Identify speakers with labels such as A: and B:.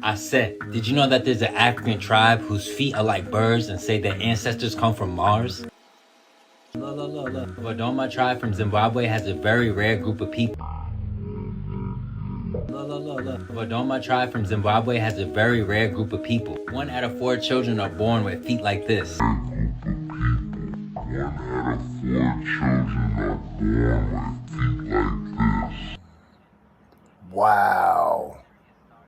A: I said, did you know that there's an African tribe whose feet are like birds and say their ancestors come from Mars? Look. Vodoma tribe from Zimbabwe has a very rare group of people. Look. Vodoma tribe from Zimbabwe has a very rare group of people. 1 out of 4 children are born with feet like this.
B: 1 out of 4 children are born with feet like this.
C: Wow.